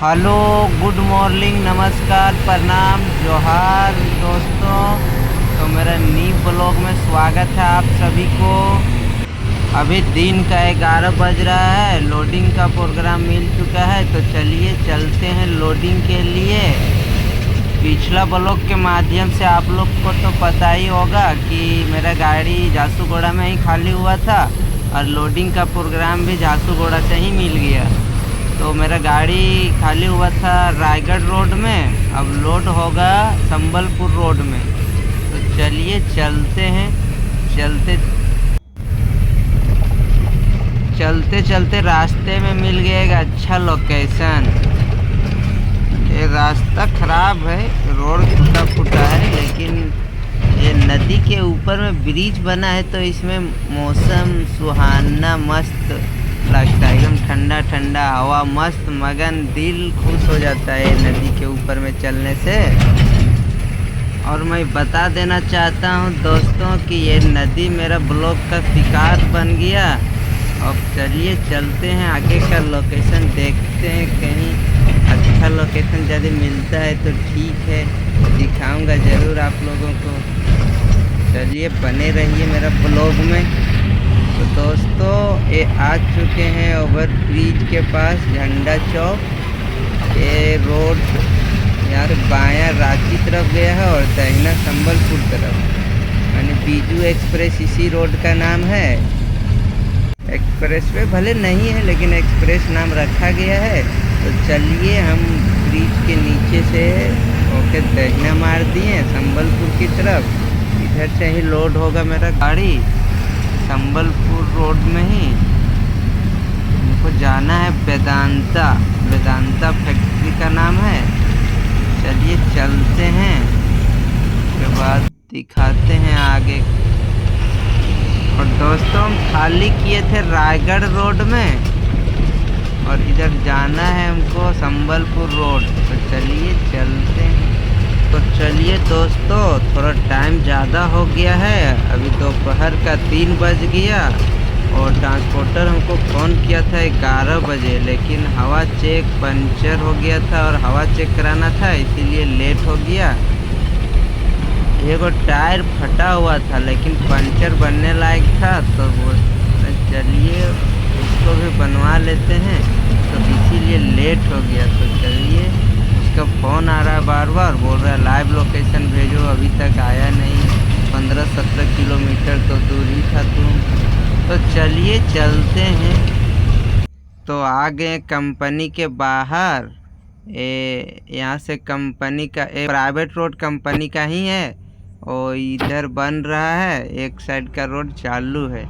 Hello, good morning, नमस्कार, प्रणाम, जोहार दोस्तों। तो मेरा न्यू ब्लॉग में स्वागत है आप सभी को। अभी दिन का 11 बज रहा है। लोडिंग का प्रोग्राम मिल चुका है, तो चलिए चलते हैं लोडिंग के लिए। पिछला ब्लॉग के माध्यम से आप लोग को तो पता ही होगा कि मेरा गाड़ी झारसुगुड़ा में ही खाली हुआ था और लोडिंग का प्रोग्राम भी झारसुगुड़ा से ही मिल गया। तो मेरा गाड़ी खाली हुआ था रायगढ़ रोड में, अब लोड होगा संबलपुर रोड में। तो चलिए चलते हैं। चलते चलते चलते रास्ते में मिल गया एक अच्छा लोकेशन। ये रास्ता खराब है, रोड टूटा फूटा है, लेकिन ये नदी के ऊपर में ब्रिज बना है तो इसमें मौसम सुहाना मस्त लगता है। एकदम ठंडा ठंडा हवा, मस्त मगन, दिल खुश हो जाता है नदी के ऊपर में चलने से। और मैं बता देना चाहता हूँ दोस्तों कि ये नदी मेरा ब्लॉग का शिकार बन गया। अब चलिए चलते हैं, आगे का लोकेशन देखते हैं। कहीं अच्छा लोकेशन यदि मिलता है तो ठीक है, दिखाऊंगा ज़रूर आप लोगों को। चलिए बने रहिए मेरा ब्लॉग में। तो दोस्तों ये आ चुके हैं ओवर ब्रिज के पास, झंडा चौक। ये रोड यहाँ से बायां रांची तरफ गया है और दाहिना संबलपुर तरफ, यानी बीजू एक्सप्रेस इसी रोड का नाम है। एक्सप्रेस वे भले नहीं है लेकिन एक्सप्रेस नाम रखा गया है। तो चलिए हम ब्रिज के नीचे से होके दाहिना मार दिए संबलपुर की तरफ। इधर से ही लोड होगा मेरा गाड़ी संबलपुर रोड में ही। हमको जाना है वेदांता। वेदांता फैक्ट्री का नाम है। चलिए चलते हैं, उसके बाद दिखाते हैं आगे। और दोस्तों हम खाली किए थे रायगढ़ रोड में और इधर जाना है हमको संबलपुर रोड। तो चलिए चलते हैं। तो चलिए दोस्तों, थोड़ा टाइम ज़्यादा हो गया है, अभी दोपहर का 3 बज गया और ट्रांसपोर्टर हमको फ़ोन किया था 11 बजे, लेकिन हवा चेक पंचर हो गया था और हवा चेक कराना था, इसीलिए लेट हो गया। एगो टायर फटा हुआ था लेकिन पंचर बनने लायक था, तो वो चलिए उसको भी बनवा लेते हैं, तो इसीलिए लेट हो गया। तो चलिए, उसका फ़ोन आ रहा है बार बार, बोल रहा है लाइव लोकेशन भेजो, अभी तक आया नहीं। 15-17 किलोमीटर तो दूर ही था तुम। तो चलिए चलते हैं। तो आ गए कंपनी के बाहर। यहाँ से कंपनी का प्राइवेट रोड कंपनी का ही है और इधर बन रहा है, एक साइड का रोड चालू है।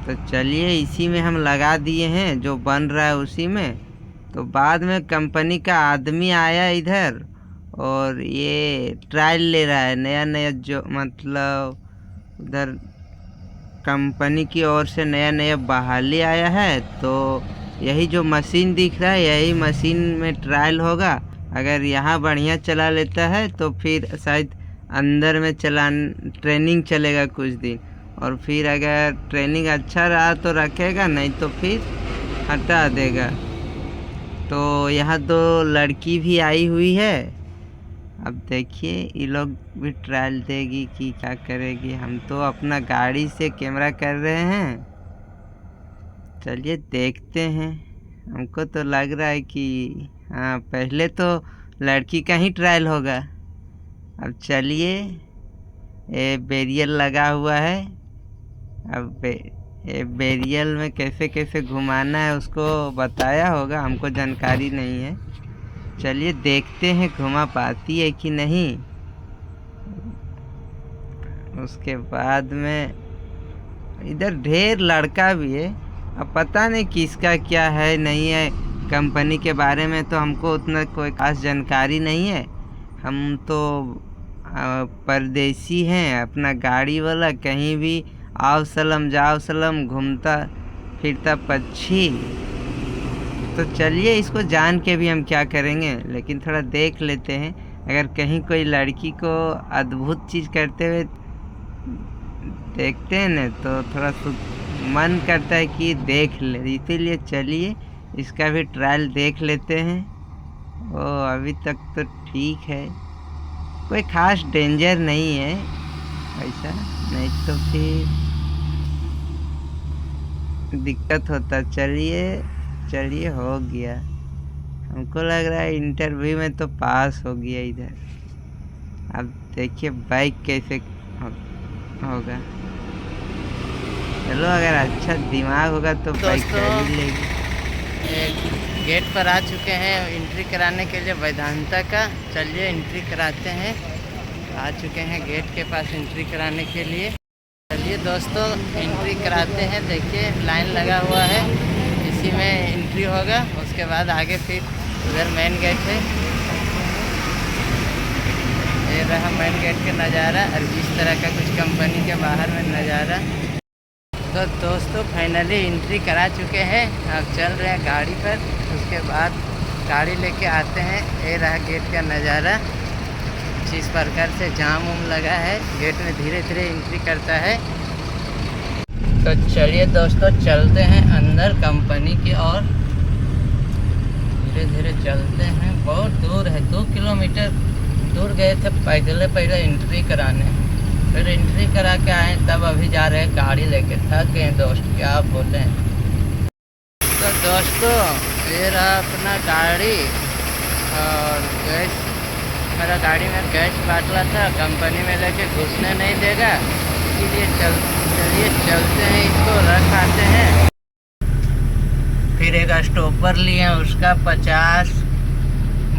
तो चलिए इसी में हम लगा दिए हैं, जो बन रहा है उसी में। तो बाद में कंपनी का आदमी आया इधर और ये ट्रायल ले रहा है नया नया, जो मतलब उधर कंपनी की ओर से नया नया बहाली आया है। तो यही जो मशीन दिख रहा है, यही मशीन में ट्रायल होगा। अगर यहाँ बढ़िया चला लेता है तो फिर शायद अंदर में ट्रेनिंग चलेगा कुछ दिन, और फिर अगर ट्रेनिंग अच्छा रहा तो रखेगा, नहीं तो फिर हटा देगा। तो यहाँ 2 लड़की भी आई हुई है। अब देखिए ये लोग भी ट्रायल देगी कि क्या करेगी। हम तो अपना गाड़ी से कैमरा कर रहे हैं। चलिए देखते हैं। हमको तो लग रहा है कि हाँ, पहले तो लड़की का ही ट्रायल होगा। अब चलिए, ये बैरियर लगा हुआ है। अब ये बैरियल में कैसे कैसे घुमाना है उसको बताया होगा, हमको जानकारी नहीं है। चलिए देखते हैं घुमा पाती है कि नहीं। उसके बाद में इधर ढेर लड़का भी है, अब पता नहीं किसका क्या है नहीं है। कंपनी के बारे में तो हमको उतना कोई खास जानकारी नहीं है। हम तो परदेसी हैं, अपना गाड़ी वाला, कहीं भी आओ सलम जाओ सलम, घूमता फिरता पक्षी। तो चलिए इसको जान के भी हम क्या करेंगे, लेकिन थोड़ा देख लेते हैं। अगर कहीं कोई लड़की को अद्भुत चीज़ करते हुए देखते हैं ना, तो थोड़ा मन करता है कि देख ले, इसीलिए चलिए इसका भी ट्रायल देख लेते हैं। ओ अभी तक तो ठीक है, कोई खास डेंजर नहीं है ऐसा, नहीं तो फिर दिक्कत होता। चलिए चलिए, हो गया। हमको लग रहा है इंटरव्यू में तो पास हो गया इधर। अब देखिए बाइक कैसे होगा। चलो, अगर अच्छा दिमाग होगा तो बाइक कर ही लेगी। गेट पर आ चुके हैं एंट्री कराने के लिए वेदांता का। चलिए एंट्री कराते हैं। आ चुके हैं गेट के पास एंट्री कराने के लिए। चलिए दोस्तों एंट्री कराते हैं। देखिए लाइन लगा हुआ है, इसी में एंट्री होगा। उसके बाद आगे फिर उधर मेन गेट है। ये रहा मेन गेट का नज़ारा और इस तरह का कुछ कंपनी के बाहर में नज़ारा। तो दोस्तों फाइनली एंट्री करा चुके हैं। अब चल रहे हैं गाड़ी पर। उसके बाद गाड़ी लेके आते हैं। ये रहा गेट का नज़ारा। जिस प्रकार से जाम उम लगा है, गेट में धीरे धीरे एंट्री करता है। तो चलिए दोस्तों चलते हैं अंदर कंपनी की ओर। धीरे धीरे चलते हैं। बहुत दूर है, 2 किलोमीटर दूर गए थे पहले एंट्री कराने। फिर एंट्री करा के आए, तब अभी जा रहे हैं गाड़ी लेके। थक गए दोस्त, क्या आप बोलते हैं। तो दोस्तों ये रहा अपना गाड़ी और गैस। मेरा गाड़ी में गैस बाटला था, कंपनी में लेके घुसने नहीं देगा, इसीलिए चलिए चलते हैं, इसको रख आते हैं। फिर एक स्टॉपर लिए, उसका 50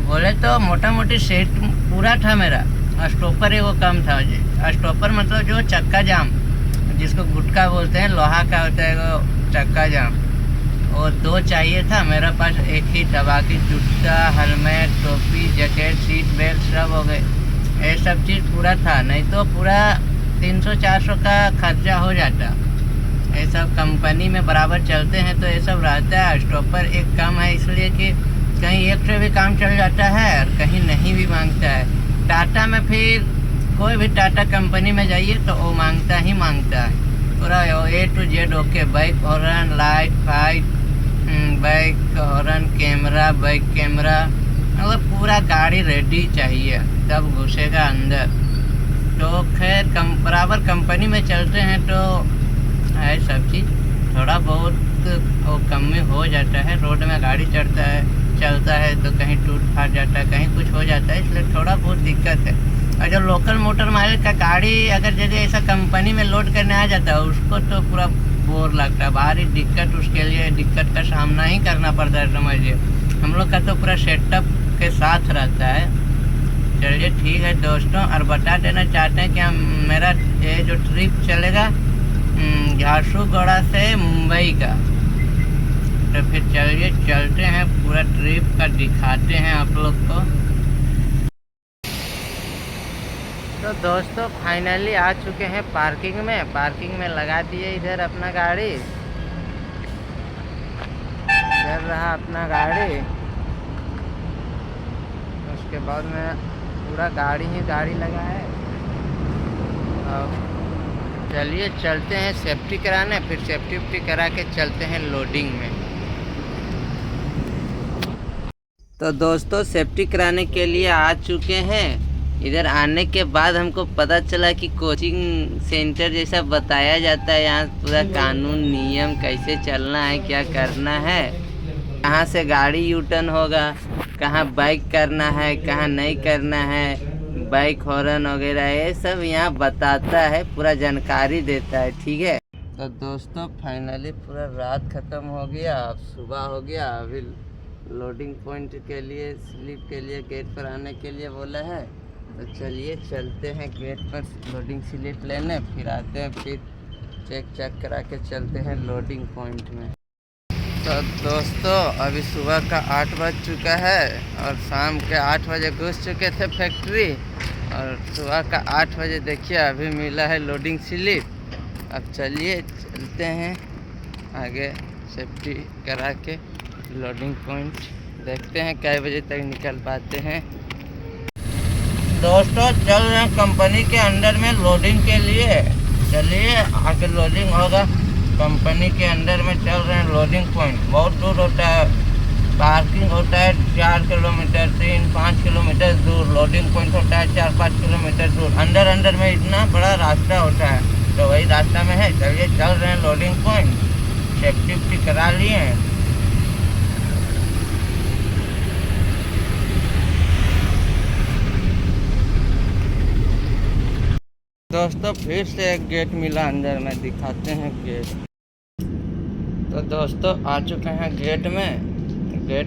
बोले तो मोटा मोटी सेट पूरा था मेरा। स्टॉपर वो कम था जी। स्टॉपर मतलब जो चक्का जाम, जिसको गुटका बोलते हैं, लोहा का होता है वो चक्का जाम, वो 2 चाहिए था। मेरे पास एक ही था। बाकी जूता, हेलमेट, टोपी, जैकेट, सीट बेल्ट सब हो गए। ये सब चीज़ पूरा था, नहीं तो पूरा 300-400 का खर्चा हो जाता। ये सब कंपनी में बराबर चलते हैं तो ये सब रहता है। स्टॉपर एक कम है, इसलिए कि कहीं एक से भी काम चल जाता है और कहीं नहीं भी मांगता है। टाटा में फिर कोई भी टाटा कंपनी में जाइए तो वो मांगता ही मांगता है पूरा A to Z। Okay, bike horn, light fight, bike horn, camera, bike camera, मतलब पूरा गाड़ी रेडी चाहिए, तब घुसेगा अंदर। तो खैर बराबर कंपनी में चलते हैं तो है सब चीज़। थोड़ा बहुत वो कम में हो जाता है। रोड में गाड़ी चलता है तो कहीं टूट फाट जाता है, कहीं कुछ हो जाता है, इसलिए थोड़ा बहुत दिक्कत है। और जो लोकल मोटर मालिक का गाड़ी अगर जैसे ऐसा कंपनी में लोड करने आ जाता है, उसको तो पूरा बोर लगता है, भारी दिक्कत। उसके लिए दिक्कत का सामना ही करना पड़ता है, समझिए। हम लोग का तो पूरा सेटअप के साथ रहता है। चलिए ठीक है दोस्तों, और बता देना चाहते हैं कि मेरा ये जो ट्रिप चलेगा झारसुगुड़ा से मुंबई का। तो फिर चलिए चलते हैं, पूरा ट्रिप का दिखाते हैं आप लोग को। तो दोस्तों फाइनली आ चुके हैं पार्किंग में लगा दिए इधर अपना गाड़ी। इधर रहा अपना गाड़ी। उसके बाद में पूरा गाड़ी लगा है। अब चलिए चलते हैं सेफ्टी कराने, फिर सेफ्टी करा के चलते हैं लोडिंग में। तो दोस्तों सेफ्टी कराने के लिए आ चुके हैं। इधर आने के बाद हमको पता चला कि कोचिंग सेंटर जैसा बताया जाता है। यहाँ पूरा कानून नियम कैसे चलना है, क्या करना है, कहाँ से गाड़ी यूटर्न होगा, कहाँ बाइक करना है, कहाँ नहीं करना है, बाइक हॉर्न वगैरह, ये सब यहाँ बताता है, पूरा जानकारी देता है। ठीक है। तो दोस्तों फाइनली पूरा रात ख़त्म हो गया, अब सुबह हो गया। अभी लोडिंग पॉइंट के लिए, स्लिप के लिए, गेट पर आने के लिए बोला है। तो चलिए चलते हैं गेट पर लोडिंग स्लिप लेने, फिर आते हैं, फिर चेक करा के चलते हैं लोडिंग पॉइंट में। तो दोस्तों अभी सुबह का 8 बज चुका है और शाम के 8 बजे घुस चुके थे फैक्ट्री, और सुबह का 8 बजे देखिए अभी मिला है लोडिंग स्लिप। अब चलिए चलते हैं आगे, सेफ्टी करा के लोडिंग पॉइंट देखते हैं कै बजे तक निकल पाते हैं। दोस्तों चल रहे हैं कंपनी के अंदर में लोडिंग के लिए। चलिए आगे लोडिंग होगा। कंपनी के अंदर में चल रहे हैं लोडिंग पॉइंट। बहुत दूर होता है पार्किंग होता है 4 किलोमीटर 3-5 किलोमीटर दूर, लोडिंग पॉइंट होता है 4-5 किलोमीटर दूर, अंदर में इतना बड़ा रास्ता होता है। तो वही रास्ता में है, चलिए चल रहे हैं लोडिंग पॉइंट, सेफ्टी करा लिए हैं। दोस्तों फिर से एक गेट मिला अंदर में, दिखाते हैं गेट। तो दोस्तों आ चुके हैं गेट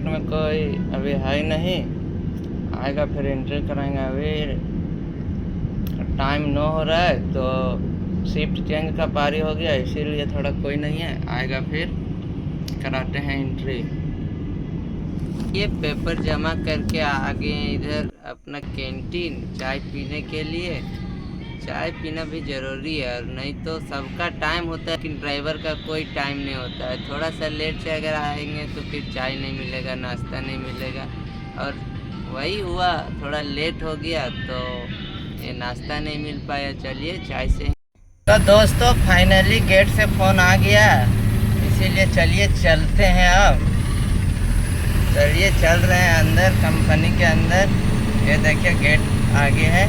में कोई अभी है ही नहीं, आएगा फिर एंट्री कराएंगे। अभी टाइम 9 हो रहा है तो शिफ्ट चेंज का पारी हो गया, इसीलिए थोड़ा कोई नहीं है, आएगा फिर कराते हैं एंट्री। ये पेपर जमा करके आगे इधर अपना कैंटीन चाय पीने के लिए। चाय पीना भी ज़रूरी है, और नहीं तो सबका टाइम होता है लेकिन ड्राइवर का कोई टाइम नहीं होता है। थोड़ा सा लेट से अगर आएंगे तो फिर चाय नहीं मिलेगा, नाश्ता नहीं मिलेगा, और वही हुआ, थोड़ा लेट हो गया तो ये नाश्ता नहीं मिल पाया। चलिए चाय से। तो दोस्तों फाइनली गेट से फ़ोन आ गया, इसीलिए चलिए चलते हैं। अब चलिए चल रहे हैं अंदर, कंपनी के अंदर। ये देखिए गेट आगे है।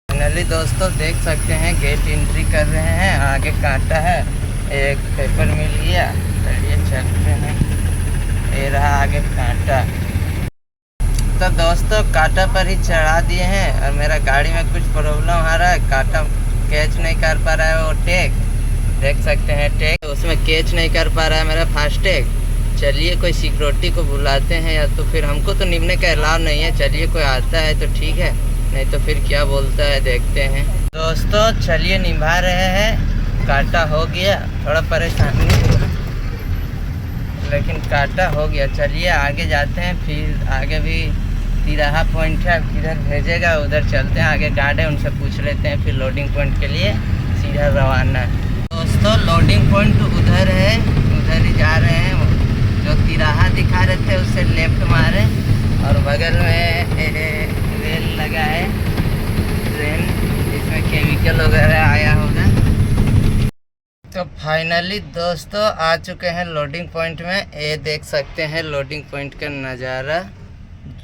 फाइनली दोस्तों देख सकते हैं गेट एंट्री कर रहे हैं, आगे कांटा है, एक पेपर मिल गया। चलिए चलते हैं, ये रहा आगे कांटा। तो दोस्तों कांटा पर ही चढ़ा दिए हैं, और मेरा गाड़ी में कुछ प्रॉब्लम आ रहा है, कांटा कैच नहीं कर पा रहा है। वो टैग देख सकते हैं, टैग उसमें कैच नहीं कर पा रहा है मेरा फास्टैग। चलिए कोई सिक्योरिटी को बुलाते हैं, या तो फिर हमको तो निभने का अलाउ नहीं है। चलिए कोई आता है तो ठीक है, नहीं तो फिर क्या बोलता है देखते हैं। दोस्तों चलिए निभा रहे हैं, कांटा हो गया, थोड़ा परेशानी लेकिन कांटा हो गया। चलिए आगे जाते हैं, फिर आगे भी तिराहा पॉइंट है, किधर भेजेगा उधर चलते हैं। आगे गार्ड है, उनसे पूछ लेते हैं, फिर लोडिंग पॉइंट के लिए सीधा रवाना। दोस्तों लोडिंग पॉइंट उधर है, उधर ही जा रहे हैं। जो तिराहा दिखा रहे थे उससे लेफ्ट मारे, और बगल में रेल लगा है, ट्रेन, इसमें केमिकल वगैरह आया होगा। तो फाइनली दोस्तों आ चुके हैं लोडिंग पॉइंट में। ये देख सकते हैं लोडिंग पॉइंट का नज़ारा,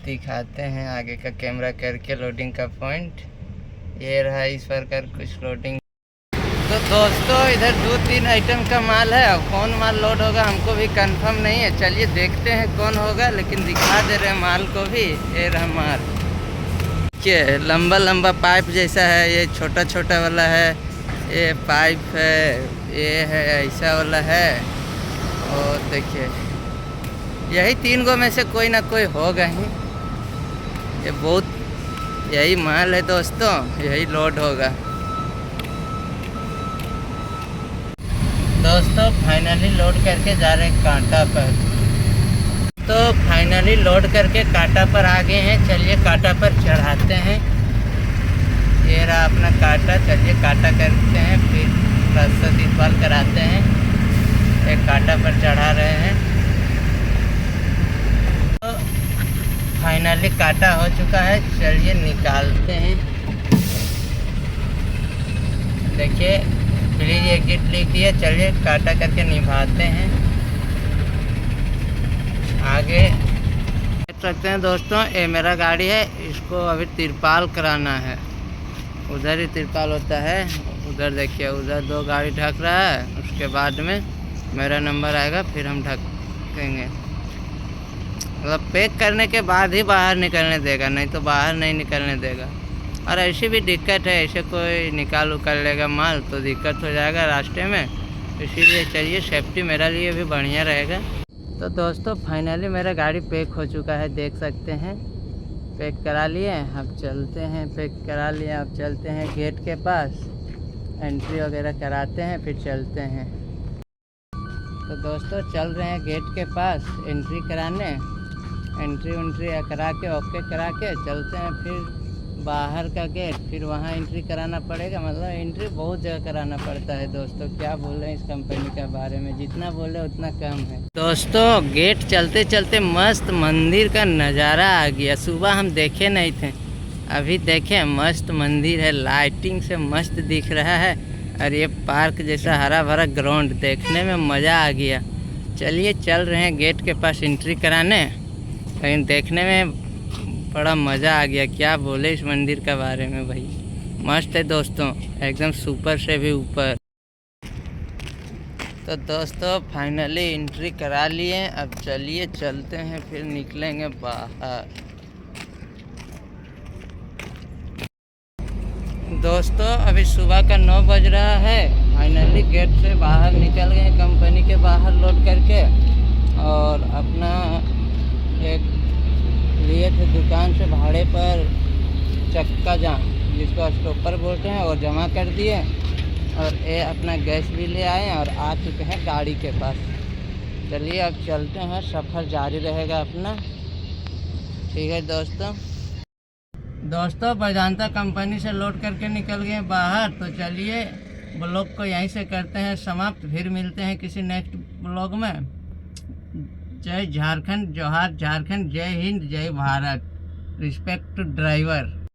दिखाते हैं आगे का कैमरा करके लोडिंग का पॉइंट। ये रहा इस प्रकार कुछ लोडिंग। तो दोस्तों इधर 2-3 आइटम का माल है, अब कौन माल लोड होगा हमको भी कंफर्म नहीं है। चलिए देखते हैं कौन होगा, लेकिन दिखा दे रहे हैं माल को भी। ये रहा माल, ये लंबा पाइप जैसा है, ये छोटा वाला है, ये पाइप है, ये है ऐसा वाला है। और देखिए यही 3 गो में से कोई ना कोई होगा ही। ये बहुत यही माल है दोस्तों, यही लोड होगा। दोस्तों फाइनली लोड करके जा रहे हैं कांटा पर। तो फाइनली लोड करके कांटा पर आ गए हैं, चलिए कांटा पर चढ़ाते हैं। ये रहा अपना कांटा, चलिए कांटा करते हैं, फिर रास्ता देखभाल कराते हैं। एक कांटा पर चढ़ा रहे हैं। तो फाइनली कांटा हो चुका है, चलिए निकालते हैं। देखिए प्लीज एग्जिट लिख दिया, चलिए कांटा करके निभाते हैं। आगे देख सकते हैं दोस्तों, ये मेरा गाड़ी है, इसको अभी तिरपाल कराना है। उधर ही तिरपाल होता है, उधर देखिए, उधर 2 गाड़ी ढक रहा है, उसके बाद में मेरा नंबर आएगा, फिर हम ढकेंगे। मतलब पैक करने के बाद ही बाहर निकलने देगा, नहीं तो बाहर नहीं निकलने देगा। और ऐसी भी दिक्कत है, ऐसे कोई निकाल उकाल लेगा माल तो दिक्कत हो जाएगा रास्ते में, इसीलिए चलिए सेफ्टी मेरा लिए भी बढ़िया रहेगा। तो दोस्तों फाइनली मेरा गाड़ी पैक हो चुका है, देख सकते हैं, पैक करा लिए। अब चलते हैं, पैक करा लिए, अब चलते हैं गेट के पास, एंट्री वगैरह कराते हैं, फिर चलते हैं। तो दोस्तों चल रहे हैं गेट के पास एंट्री कराने, एंट्री करा के ओके करा के चलते हैं फिर बाहर का गेट, फिर वहाँ एंट्री कराना पड़ेगा। मतलब एंट्री बहुत जगह कराना पड़ता है दोस्तों, क्या बोलें इस कंपनी के बारे में, जितना बोले उतना कम है। दोस्तों गेट चलते चलते मस्त मंदिर का नज़ारा आ गया। सुबह हम देखे नहीं थे, अभी देखें मस्त मंदिर है, लाइटिंग से मस्त दिख रहा है। और ये पार्क जैसा हरा भरा ग्राउंड देखने में मज़ा आ गया। चलिए चल रहे हैं गेट के पास एंट्री कराने। लेकिन देखने में बड़ा मज़ा आ गया, क्या बोले इस मंदिर के बारे में भाई। मस्त है दोस्तों, एकदम सुपर से भी ऊपर। तो दोस्तों फाइनली एंट्री करा लिए, अब चलिए चलते हैं, फिर निकलेंगे बाहर। दोस्तों अभी सुबह का 9 बज रहा है। फाइनली गेट से बाहर निकल गए, कंपनी के बाहर लोड करके, और अपना एक लिए थे दुकान से भाड़े पर चक्का जाम, जिसको स्टॉपर बोलते हैं, और जमा कर दिए। और ये अपना गैस भी ले आए और आ चुके हैं गाड़ी के पास। चलिए अब चलते हैं, सफ़र जारी रहेगा अपना। ठीक है दोस्तों वेदांता कंपनी से लोड करके निकल गए बाहर। तो चलिए ब्लॉग को यहीं से करते हैं समाप्त, फिर मिलते हैं किसी नेक्स्ट ब्लॉग में। जय झारखंड, जोहार झारखंड, जय हिंद, जय भारत। Respect to driver.